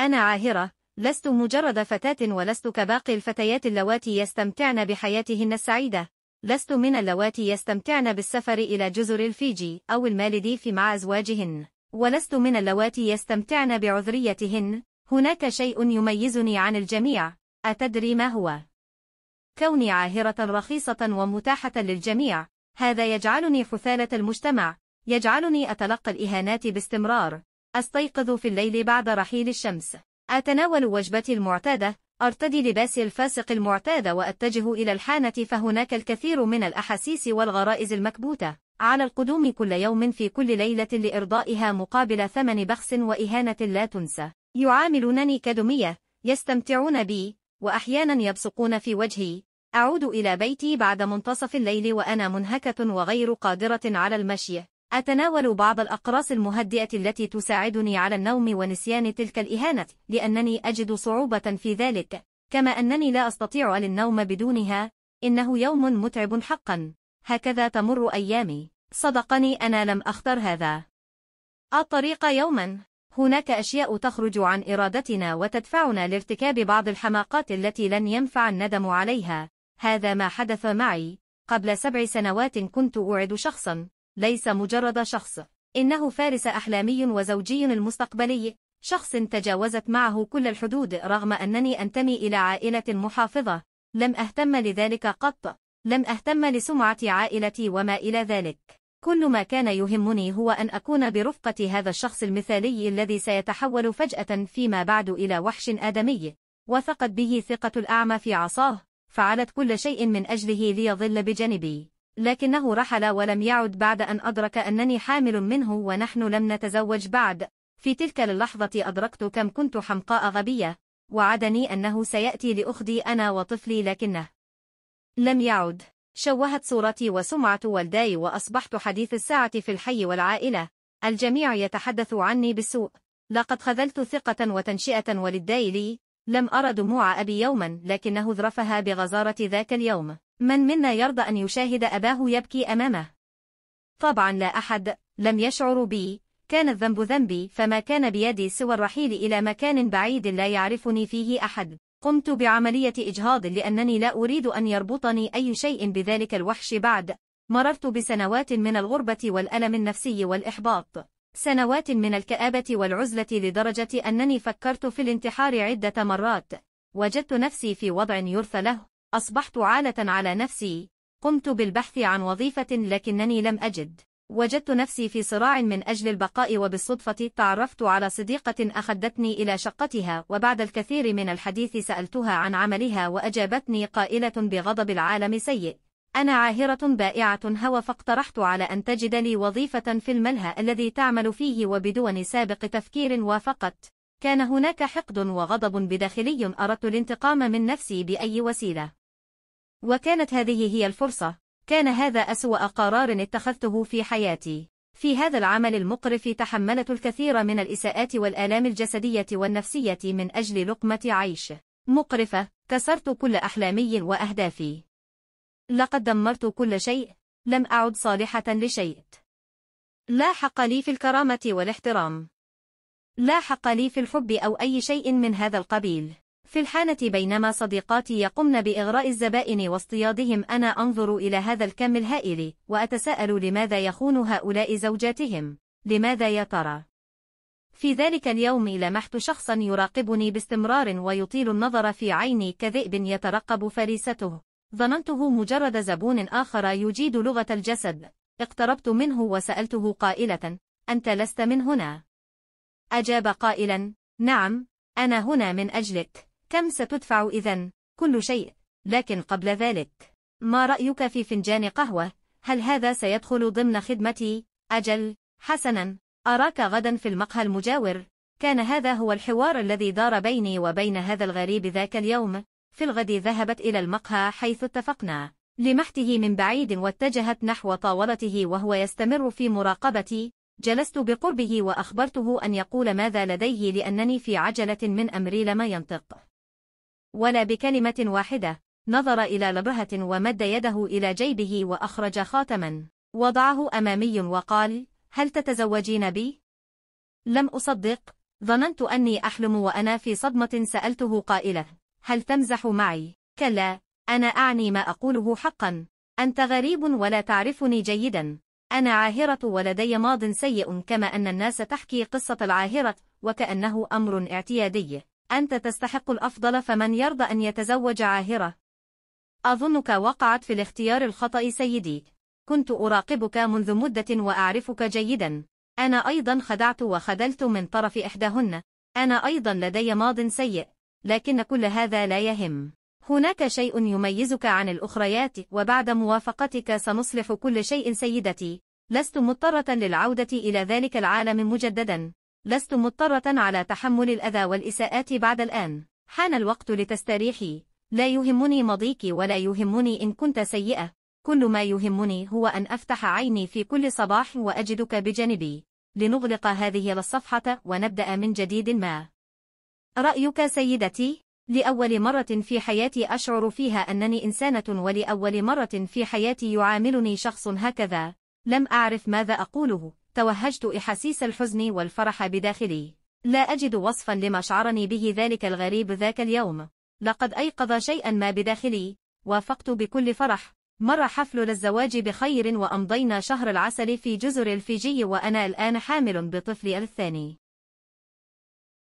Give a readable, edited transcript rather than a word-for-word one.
أنا عاهرة، لست مجرد فتاة ولست كباقي الفتيات اللواتي يستمتعن بحياتهن السعيدة. لست من اللواتي يستمتعن بالسفر إلى جزر الفيجي أو المالديف مع أزواجهن، ولست من اللواتي يستمتعن بعذريتهن. هناك شيء يميزني عن الجميع، أتدري ما هو؟ كوني عاهرة رخيصة ومتاحة للجميع. هذا يجعلني حثالة المجتمع، يجعلني أتلقى الإهانات باستمرار. أستيقظ في الليل بعد رحيل الشمس، أتناول وجبتي المعتادة، أرتدي لباسي الفاسق المعتاد وأتجه إلى الحانة، فهناك الكثير من الأحاسيس والغرائز المكبوتة على القدوم كل يوم في كل ليلة لإرضائها مقابل ثمن بخس وإهانة لا تنسى. يعاملونني كدمية، يستمتعون بي، وأحيانا يبصقون في وجهي. أعود إلى بيتي بعد منتصف الليل وأنا منهكة وغير قادرة على المشي. أتناول بعض الأقراص المهدئة التي تساعدني على النوم ونسيان تلك الإهانة، لأنني أجد صعوبة في ذلك، كما أنني لا أستطيع النوم بدونها. إنه يوم متعب حقا. هكذا تمر أيامي. صدقني، أنا لم أختر هذا الطريق يوما. هناك أشياء تخرج عن إرادتنا وتدفعنا لارتكاب بعض الحماقات التي لن ينفع الندم عليها. هذا ما حدث معي. قبل 7 سنوات كنت أوعد شخصا، ليس مجرد شخص، إنه فارس أحلامي وزوجي المستقبلي، شخص تجاوزت معه كل الحدود رغم أنني أنتمي إلى عائلة محافظة. لم أهتم لذلك قط، لم أهتم لسمعة عائلتي وما إلى ذلك. كل ما كان يهمني هو أن أكون برفقة هذا الشخص المثالي الذي سيتحول فجأة فيما بعد إلى وحش آدمي. وثقت به ثقة الأعمى في عصاه، فعلت كل شيء من أجله ليظل بجانبي. لكنه رحل ولم يعد بعد أن أدرك أنني حامل منه ونحن لم نتزوج بعد. في تلك اللحظة أدركت كم كنت حمقاء غبية. وعدني أنه سيأتي لأخذي أنا وطفلي، لكنه لم يعد. شوهت صورتي وسمعة والداي وأصبحت حديث الساعة في الحي والعائلة. الجميع يتحدث عني بالسوء. لقد خذلت ثقة وتنشئة والداي لي. لم أرى دموع أبي يوما، لكنه ذرفها بغزارة ذاك اليوم. من منا يرضى أن يشاهد أباه يبكي أمامه؟ طبعا لا أحد. لم يشعر بي. كان الذنب ذنبي، فما كان بيدي سوى الرحيل إلى مكان بعيد لا يعرفني فيه أحد. قمت بعملية إجهاض لأنني لا أريد أن يربطني أي شيء بذلك الوحش بعد. مررت بسنوات من الغربة والألم النفسي والإحباط، سنوات من الكآبة والعزلة لدرجة أنني فكرت في الانتحار عدة مرات. وجدت نفسي في وضع يرثى له. أصبحت عالة على نفسي. قمت بالبحث عن وظيفة لكنني لم أجد. وجدت نفسي في صراع من أجل البقاء، وبالصدفة تعرفت على صديقة أخذتني إلى شقتها، وبعد الكثير من الحديث سألتها عن عملها وأجابتني قائلة بغضب: العالم سيء، أنا عاهرة بائعة هوى. فاقترحت على أن تجد لي وظيفة في الملهى الذي تعمل فيه، وبدون سابق تفكير وافقت. كان هناك حقد وغضب بداخلي، أردت الانتقام من نفسي بأي وسيلة، وكانت هذه هي الفرصة. كان هذا أسوأ قرار اتخذته في حياتي. في هذا العمل المقرف تحملت الكثير من الإساءات والآلام الجسدية والنفسية من أجل لقمة عيش مقرفة. كسرت كل أحلامي وأهدافي. لقد دمرت كل شيء. لم أعد صالحة لشيء. لا حق لي في الكرامة والاحترام. لا حق لي في الحب أو أي شيء من هذا القبيل. في الحانة بينما صديقاتي يقمن بإغراء الزبائن واصطيادهم، أنا أنظر إلى هذا الكم الهائل وأتساءل لماذا يخون هؤلاء زوجاتهم؟ لماذا يا ترى؟ في ذلك اليوم لمحت شخصا يراقبني باستمرار ويطيل النظر في عيني كذئب يترقب فريسته. ظننته مجرد زبون آخر يجيد لغة الجسد. اقتربت منه وسألته قائلة: أنت لست من هنا؟ أجاب قائلا: نعم، أنا هنا من أجلك. كم ستدفع إذن؟ كل شيء. لكن قبل ذلك، ما رأيك في فنجان قهوة؟ هل هذا سيدخل ضمن خدمتي؟ أجل، حسنا، أراك غدا في المقهى المجاور. كان هذا هو الحوار الذي دار بيني وبين هذا الغريب ذاك اليوم. في الغد ذهبت إلى المقهى حيث اتفقنا. لمحته من بعيد واتجهت نحو طاولته وهو يستمر في مراقبتي. جلست بقربه وأخبرته أن يقول ماذا لديه لأنني في عجلة من أمري لما ينطق ولا بكلمة واحدة. نظر إلى لبهة ومد يده إلى جيبه وأخرج خاتما وضعه أمامي وقال: هل تتزوجين بي؟ لم أصدق. ظننت أني أحلم وأنا في صدمة سألته قائلة: هل تمزح معي؟ كلا، أنا أعني ما أقوله حقا. أنت غريب ولا تعرفني جيدا. أنا عاهرة ولدي ماض سيء، كما أن الناس تحكي قصة العاهرة وكأنه أمر اعتيادي. أنت تستحق الأفضل، فمن يرضى أن يتزوج عاهرة؟ أظنك وقعت في الاختيار الخطأ سيدي. كنت أراقبك منذ مدة وأعرفك جيدا. أنا أيضا خدعت وخذلت من طرف إحداهن. أنا أيضا لدي ماض سيء، لكن كل هذا لا يهم. هناك شيء يميزك عن الأخريات، وبعد موافقتك سنصلح كل شيء سيدتي. لست مضطرة للعودة إلى ذلك العالم مجددا. لست مضطرة على تحمل الأذى والإساءات بعد الآن. حان الوقت لتستريحي. لا يهمني ماضيك ولا يهمني إن كنت سيئة. كل ما يهمني هو أن أفتح عيني في كل صباح وأجدك بجانبي، لنغلق هذه الصفحة ونبدأ من جديد. ما رأيك سيدتي؟ لأول مرة في حياتي أشعر فيها أنني إنسانة، ولأول مرة في حياتي يعاملني شخص هكذا. لم أعرف ماذا أقوله. توهجت أحاسيس الحزن والفرح بداخلي. لا أجد وصفا لما شعرني به ذلك الغريب ذاك اليوم. لقد أيقظ شيئا ما بداخلي. وافقت بكل فرح. مر حفل الزواج بخير، وأمضينا شهر العسل في جزر الفيجي، وأنا الآن حامل بطفلي الثاني.